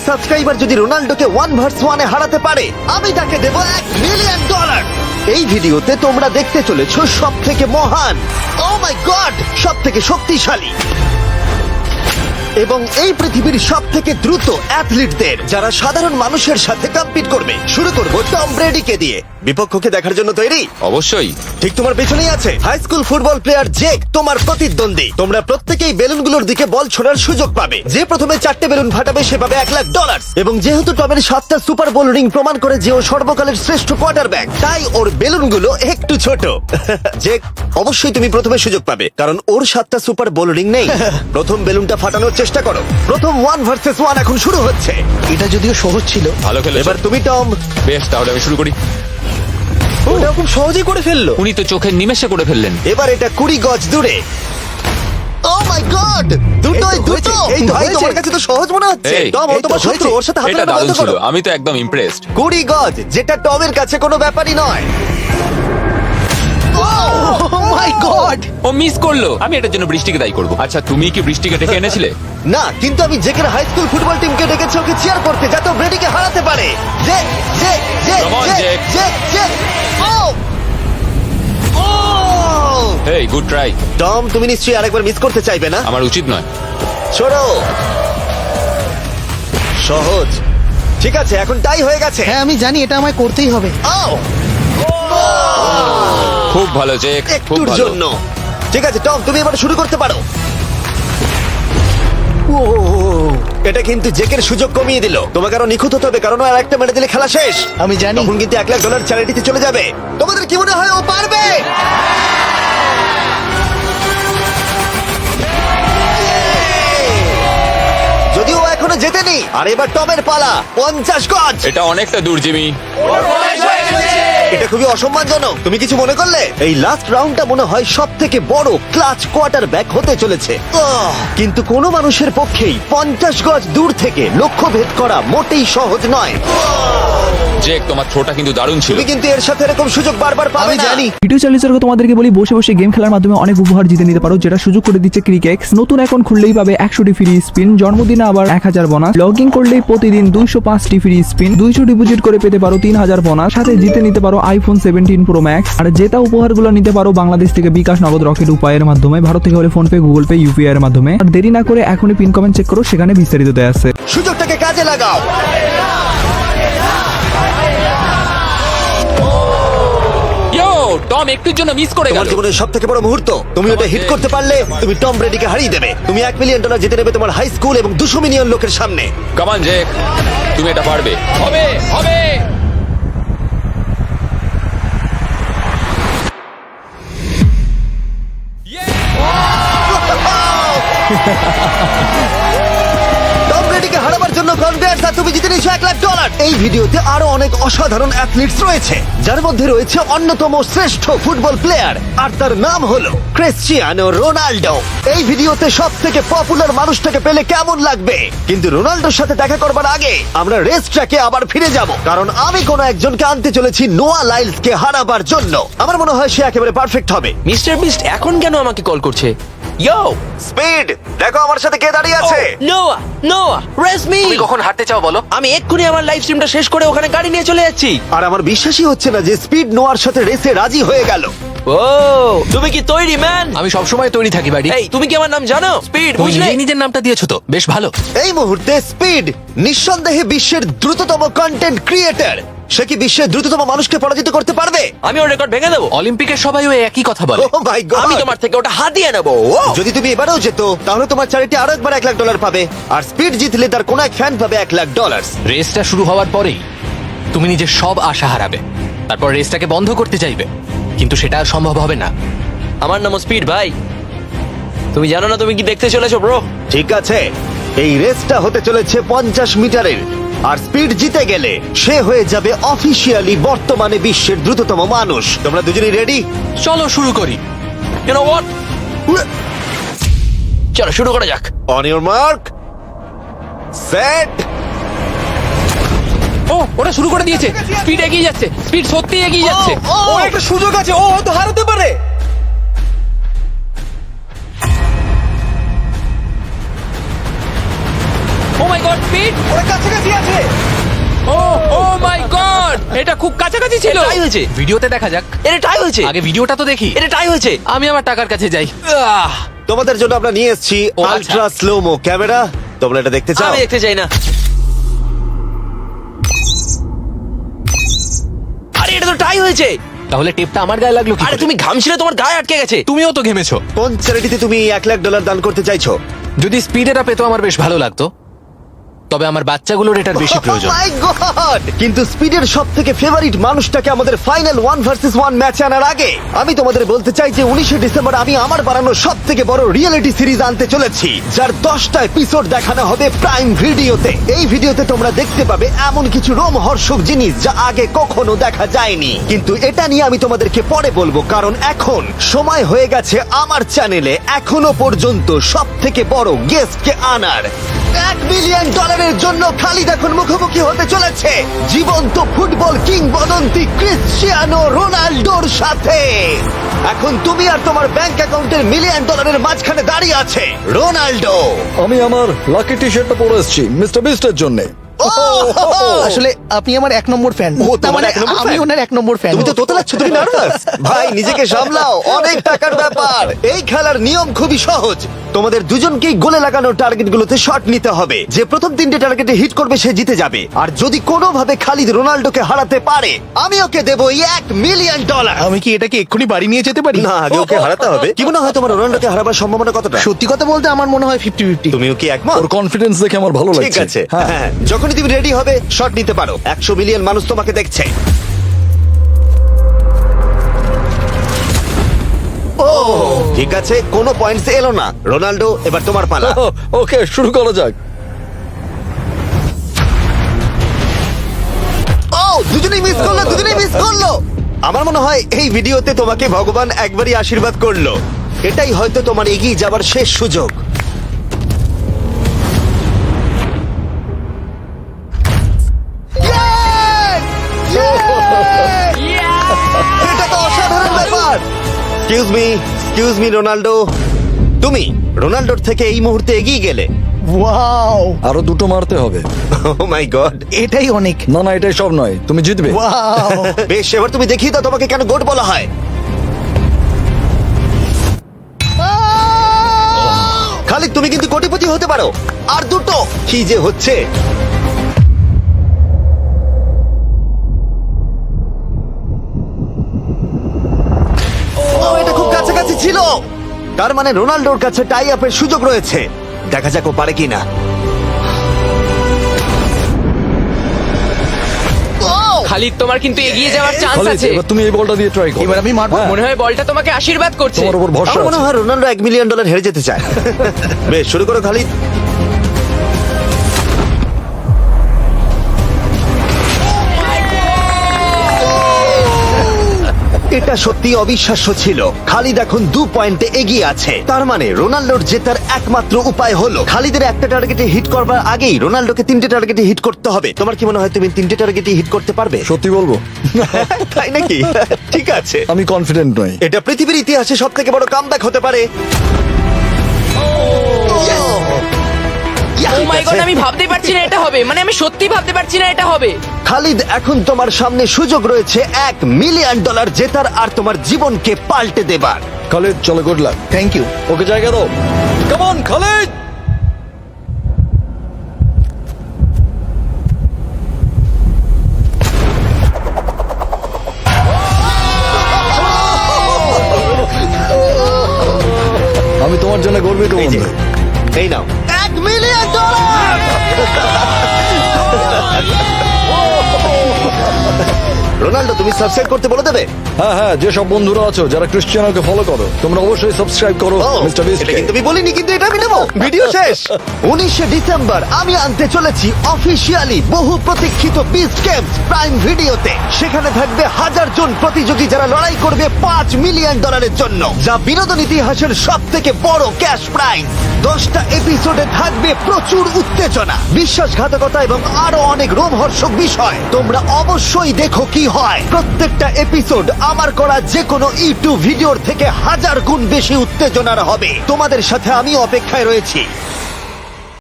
Subscriber যদি রোনাল্ডোকে 1 vs 1 এ হারাতে পারে আমি তাকে দেব $1 মিলিয়ন। এই ভিডিওতে তোমরা দেখতে চলেছো সব থেকে মহান, ও মাই গড, সব থেকে শক্তিশালী এবং এই পৃথিবীর সব থেকে দ্রুত অ্যাথলিটদের যারা সাধারণ মানুষের সাথে কম্পিট করবে। শুরু করবো টম ব্রেডিকে দিয়ে। বিপক্ষকে দেখার জন্য তৈরি? অবশ্যই। ঠিক তোমার পেছনেই আছে high school football player Jake, তোমার প্রতিদ্বন্দ্বী। তোমরা প্রত্যেকেই বেলুনগুলোর দিকে বল ছোড়ার সুযোগ পাবে। যে প্রথমে 4টে বেলুন ফাটাবে সে পাবে $1 লাখ। এবং যেহেতু টমের 7টা সুপার বোল রিং প্রমাণ করে যে ও সর্বকালের শ্রেষ্ঠ কোয়ার্টারব্যাক, তাই ওর বেলুনগুলো একটু ছোট। জেক, অবশ্যই তুমি প্রথমে সুযোগ পাবে কারণ ওর 7টা সুপার বোল রিং নেই। প্রথম বেলুনটা ফাটানোর চেষ্টা করো। প্রথম 1 vs 1 এখন শুরু হচ্ছে। এটা যদিও সহজ ছিল। ভালো খেলেছো। এবার তুমি টম। বেশ, তাহলে আমি শুরু করি। ওটা খুব সহজেই করে ফেললো। উনি তো চোখের নিমেষে করে ফেললেন। এবার এটা 20 গজ দূরে। ও মাই গড, দুটোই দুটো। এই ভাই, তোমার কাছে তো সহজ মনে হচ্ছে। এই, টম, ও তোমার শত্রু, ওর সাথে হাত এটা মেলানো দারুণ বন্ধ ছিল, করো। আমি তো একদম ইমপ্রেসড। 20 গজ, যেটা টমের কাছে কোনো ব্যাপারই নয়। ও মাই গড! ও মিস করলো। আমি এটার জন্য বৃষ্টিকে দায়ী করব। আচ্ছা, তুমি কি বৃষ্টিকে ডেকে এনেছিলে? না, কিন্তু আমি জেকের হাই স্কুল ফুটবল টিমকে ডেকেছি ওকে চিয়ার করতে, যাতে ও ব্রেডিকে হারাতে পারে। J J J Come on, J Jake. J J. ও ও হেই, গুড ট্রাই। টম, তুমি নিশ্চয়ই আরেকবার মিস করতে চাইবে না? আমার উচিত নয়। ছোড়ো। সহজ। ঠিক আছে, এখন টাই হয়ে গেছে। হ্যাঁ, আমি জানি এটা আমায় করতেই হবে। ও খুব ভালো জেক, খুব একটুর ভালো। জন্য। ঠিক আছে টম, তুমি এবার শুরু করতে পারো। ও, এটা কিন্তু জেকের সুযোগ কমিয়ে দিল। তোমাকে আরো নিখুঁত হতে হবে কারণ আর একটা মেরে দিলে খেলা শেষ। আমি জানি। তখন কিন্তু $1 লাখ চ্যারিটিতে চলে যাবে। তোমাদের কি মনে হয় ও পারবে? যদিও ও এখনো জেতেনি। আর এবার টমের পালা। 50 গজ। এটা অনেকটা দূর, জিমি। এটা খুবই অসম্মানজনক। তুমি কিছু মনে করলে? এই লাস্ট রাউন্ডটা মনে হয় সব থেকে বড় ক্লাচ কোয়ার্টারব্যাক হতে চলেছে। কিন্তু কোনো মানুষের পক্ষেই 50 গজ দূর থেকে লক্ষ্য ভেদ করা মোটেই সহজ নয়। জেক, তোমার থ্রোটা কিন্তু দারুণ ছিল। তুমি কিন্তু এর সাথে এরকম সুযোগ বারবার পাবে আমি না। জানি। ভিডিও চ্যালেঞ্জারকে তোমাদেরকে বলি, বসে বসে গেম খেলার মাধ্যমে অনেক উপহার জিতে নিতে পারো, যেটা সুযোগ করে দিচ্ছে ক্রিকেক্স। নতুন অ্যাকাউন্ট খুললেই পাবে 100টি ফ্রি স্পিন, জন্মদিনে আবার 1000 বোনাস, লগ ইন করলেই প্রতিদিন 205টি ফ্রি স্পিন, 200 ডিপোজিট করে পেতে পারো 3000 বোনাস, সাথে জিতে নিতে পারো আইফোন 17 প্রো ম্যাক্স। আর জেতা উপহারগুলো নিতে পারো বাংলাদেশ থেকে বিকাশ, নগদ, রকেট উপায়ের মাধ্যমে, ভারত থেকে হলে phone pay, Google pay, UPI এর মাধ্যমে। আর দেরি না করে এখনই পিন কমেন্ট চেক করো, সেখানে বিস্তারিত দেয়া আছে। সুযোগটাকে কাজে লাগাও। ইয়ো, টম একটুর জন্য মিস করে তোমার গেল। জীবনের সব থেকে বড় মুহূর্ত। তুমি ওটা হিট করতে পারলে তুমি টম ব্রেডিকে হারিয়ে দেবে। তুমি $1 মিলিয়ন জিতে নেবে তোমার হাই স্কুল এবং 200 মিলিয়ন লোকের সামনে। কাম অন জেক, তুমি এটা পারবে। হবে, হবে। টম ব্রেডিকে হারাবার জন্য কনগ্রেটস, আর তুমি জিতে নিয়েছো $1 লাখ। এই ভিডিওতে আরো অনেক অসাধারণ অ্যাথলিটস রয়েছে, যার মধ্যে রয়েছে অন্যতম শ্রেষ্ঠ ফুটবল প্লেয়ার, আর তার নাম হলো ক্রিশ্চিয়ানো রোনাল্ডো। এই ভিডিওতে সব থেকে পপুলার মানুষটাকে পেলে কেমন লাগবে? কিন্তু রোনাল্ডোর সাথে দেখা করবার আগে আমরা রেস ট্র্যাকে আবার ফিরে যাব, কারণ আমি কোনো একজনকে আনতে চলেছি নোয়া লাইলসকে হারাবার জন্য। আমার মনে হয় সে একেবারে পারফেক্ট হবে। মিস্টার বিস্ট এখন কেন আমাকে কল করছে? ইয়ো, স্পিড, দেখো আমার সাথে কে দাঁড়িয়ে আছে। নোয়া, নোয়া, রেস মি। তুমি কখন হাঁটতে চাও বলো? আমি এক্ষুনি আমার লাইভ স্ট্রিমটা শেষ করে ওখানে গাড়ি নিয়ে চলে যাচ্ছি। আর আমার বিশ্বাসই হচ্ছে না যে স্পিড নোয়ার সাথে রেসে রাজি হয়ে গেল। ও, তুমি কি তৈরি ম্যান? আমি সবসময় তৈরি থাকি বাড়ি। এই, তুমি কি আমার নাম জানো? স্পিড, তুমি বুঝলে? নিজেই নিজের নামটা দিয়েছো তো, বেশ ভালো। এই মুহূর্তে স্পিড নিঃসন্দেহে বিশ্বের দ্রুততম কন্টেন্ট ক্রিয়েটর। সে কি বিশ্বের দ্রুততম মানুষকে পরাজিত করতে পারবে? আমি ওর রেকর্ড ভেঙে দেবো। অলিম্পিকের সবাই ওই একই কথা বলে। Oh my God! আমি তোমার থেকে ওটা হাতিয়ে নেবো। ও, যদি তুমি এবারেও যেত তাহলে তোমার চ্যারিটি আরো একবার $1 লাখ পাবে, আর স্পিড জিতলে তার কোন এক ফ্যান পাবে $1 লাখ। রেসটা শুরু হওয়ার পরেই তুমি নিজের সব আশা হারাবে, তারপর রেসটাকে বন্ধ করতে চাইবে, কিন্তু সেটা আর সম্ভব হবে না। আমার নাম স্পিড ভাই। তুমি জানো না তুমি কি দেখতে চলেছো ব্রো? ঠিক আছে, এই রেসটা হতে চলেছে 50 মিটারের, আর স্পিড জিতে গেলে সে হয়ে যাবে অফিসিয়ালি বর্তমানে বিশ্বের দ্রুততম মানুষ। তোমরা দুজনেই রেডি? চলো শুরু করি। You know what? চলো শুরু করা যাক। On your mark, set. ও, ওটা শুরু করে দিয়েছে। স্পিড এগিয়ে যাচ্ছে, স্পিড সত্যি এগিয়ে যাচ্ছে। ও, একটা সুযোগ আছে, ও হয়তো হারাতে পারে। ও মাই গড স্পিড, ওরা কাছাকাছি আছে। ও ও মাই গড, এটা খুব কাছাকাছি ছিল। টাই হয়েছে, ভিডিওতে দেখা যাক। এটা টাই হয়েছে, আগে ভিডিওটা তো দেখি। এটা টাই হয়েছে। আমি আমার টাকার কাছে যাই। তোমাদের জন্য আমরা নিয়ে এসেছি ও, আচ্ছা। Ultra slomo camera. তোমরা এটা দেখতে চাও? আমি দেখতে চাই না। আরে এটা তো টাই হয়েছে। তাহলে টেপটা আমার গায়ে লাগলো কি আরে করে? তুমি ঘামছিলে, তোমার গায়ে আটকে গেছে। তুমিও তো ঘেমেছো। কোন চ্যারিটিতে তুমি $1,00,000 দান করতে চাইছো? যদি স্পিড এটা পেতো আমার বেশ ভালো লাগতো, তবে আমার বাচ্চাগুলোর এটার বেশি প্রয়োজন। Oh my God! কিন্তু স্পিডের সব থেকে ফেভারিট মানুষটাকে আমাদের ফাইনাল 1 ভার্সেস 1 ম্যাচে আনার আগে আমি তোমাদের বলতে চাই যে 19শে ডিসেম্বর আমি আমার বানানো সব থেকে বড় রিয়েলিটি সিরিজ আনতে চলেছি, যার 10টা এপিসোড দেখানো হবে প্রাইম ভিডিওতে। এই ভিডিওতে তোমরা দেখতে পাবে এমন কিছু রোমহর্ষক জিনিস যা আগে কখনো দেখা যায়নি, কিন্তু এটা নিয়ে আমি তোমাদেরকে পরে বলবো, কারণ এখন সময় হয়ে গেছে আমার চ্যানেলে এখনো পর্যন্ত সব থেকে বড় গেস্টকে আনার। $1 মিলিয়ন জন্য খালিদ এখন মুখোমুখি হতে চলেছে জীবন্ত ফুটবল কিংবদন্তি ক্রিশ্চিয়ানো রোনাল্ডোর সাথে। এখন তুমি আর তোমার ব্যাংক অ্যাকাউন্টের $1 মিলিয়ন মাঝখানে দাঁড়িয়ে আছে রোনাল্ডো। আমি আমার লাকি টি শার্টটা পরে এসেছি মিস্টার বিস্টের জন্য। আসলে আপনি আমার 1 নম্বর ফ্যান। ও, তোমার এক নম্বর আমি fan? ওনার 1 নম্বর ফ্যান। তুমি তো তোতলাচ্ছ, তুমি নার্ভাস। ভাই নিজেকে সামলাও, অনেক টাকার ব্যাপার। এই খেলার নিয়ম খুবই সহজ। তোমাদের দুজনকেই গোলে লাগানো টার্গেটগুলোতে শট নিতে হবে। যে প্রথম 3টে টার্গেটে হিট করবে সে জিতে যাবে। আর যদি কোনোভাবে খালিদ রোনাল্ডোকে হারাতে পারে আমি ওকে দেবো $1 মিলিয়ন। আমি কি এটাকে এক্ষুনি বাড়ি নিয়ে যেতে পারি? না, আগে ওকে হারাতে হবে। কি মনে হয় তোমার রোনাল্ডোকে হারাবার সম্ভাবনা কতটা? সত্যি কথা বলতে আমার মনে হয় 50-50। তুমিও কি একমত? ওর কনফিডেন্স দেখে আমার ভালো লাগছে। ঠিক আছে, হ্যাঁ, যখনই তুমি রেডি হবে শট নিতে পারো। 100 মিলিয়ন মানুষ তোমাকে দেখছে। ও ঠিক আছে, কোনো পয়েন্টস এলো না। রোনাল্ডো, এবার তোমার পালা। ওকে শুরু করা যাক। ও দুজনেই মিস করলো, দুজনেই মিস করলো। আমার মনে হয় এই ভিডিওতে তোমাকে ভগবান একবারই আশীর্বাদ করলো। এটাই হয়তো তোমার এগিয়ে যাবার শেষ সুযোগ। এটা তো অসাধারণ ব্যাপার। এক্সকিউজ মি রোনাল্ডো, তুমি রোনাল্ডোর থেকে এই মুহূর্তে এগিয়ে গেলে। ওয়াও, আরো দুটো মারতে হবে। ও মাই গড। এটাই অনেক। না না, এটাই সব নয়, তুমি জিতবে। ওয়াও, বেশ, এবার তুমি দেখিয়ে দাও তোমাকে কেন গোট বলা হয়। খালিদ, তুমি কিন্তু কোটিপতি হতে পারো। আর দুটো। কি যে হচ্ছে। ও, এটা খুব কাছাকাছি ছিল। তার মানে রোনাল্ডোর কাছে টাই আপের সুযোগ রয়েছে। দেখা যাক ও পারে কিনা। খালিদ, তোমার কিন্তু এগিয়ে যাওয়ার চান্স খালিদ, আছে। এবার তুমি এই বলটা দিয়ে ট্রাই করো। এবার আমি মারবো। হ্যাঁ, মনে হয় বলটা তোমাকে আশীর্বাদ করছে। তোমার উপর ভরসা আমার মনে আছে। হয় রোনাল্ডো $1 মিলিয়ন হেরে যেতে চায়। বেশ, শুরু করো খালিদ। এটা সত্যি অবিশ্বাস্য ছিল। খালিদ এখন 2 পয়েন্টে এগিয়ে আছে। তার মানে রোনাল্ডোর জেতার একমাত্র উপায় হলো খালিদের একটা টার্গেটে হিট করবার আগেই রোনাল্ডোকে 3টে টার্গেটে হিট করতে হবে। তোমার কি মনে হয় তুমি 3টে টার্গেটে হিট করতে পারবে? সত্যি বলবো, তাই নাকি? ঠিক আছে, আমি কনফিডেন্ট নই। এটা পৃথিবীর ইতিহাসে সব থেকে বড় কামব্যাক হতে পারে। ও মাই গড, আমি ভাবতে পারছি না এটা হবে। মানে আমি সত্যি ভাবতে পারছি না এটা হবে। খালিদ, এখন তোমার সামনে সুযোগ রয়েছে $1 মিলিয়ন জেতার আর তোমার জীবনকে পাল্টে দেবার। খালিদ চলো, good luck. Thank you. Okay জায়গা দাও। Come on Khalid. আমি তোমার জন্য গর্বিত এই যে, বন্ধু। এই নাও $1 মিলিয়ন। রোনাল্ডো, তুমি সাবস্ক্রাইব করতে বলে দেবে? হ্যাঁ হ্যাঁ, যে সব বন্ধুরা আছো যারা ক্রিশ্চিয়ানোকে ফলো করো, তোমরা অবশ্যই সাবস্ক্রাইব করো ও, মিস্টার এটা বিস্টকে। কিন্তু আমি বলিনি, কিন্তু এটা আমি নেবো। ভিডিও শেষ। 19শে ডিসেম্বর আমি আনতে চলেছি অফিসিয়ালি বহু প্রতীক্ষিত বিস্ট গেমস প্রাইম ভিডিওতে। সেখানে থাকবে 1000 জন প্রতিযোগী যারা লড়াই করবে $5 মিলিয়ন জন্য, যা বিনোদন ইতিহাসের সব থেকে বড় ক্যাশ প্রাইজ। 10টা এপিসোডে থাকবে প্রচুর উত্তেজনা, বিশ্বাসঘাতকতা এবং আরো অনেক রোমহর্ষক বিষয়। তোমরা অবশ্যই দেখো কি হয়। প্রত্যেকটা এপিসোড আমার করা যে কোনো ইউটিউব ভিডিওর থেকে 1000 গুণ বেশি উত্তেজনার হবে। তোমাদের সাথে আমি অপেক্ষায় রয়েছি।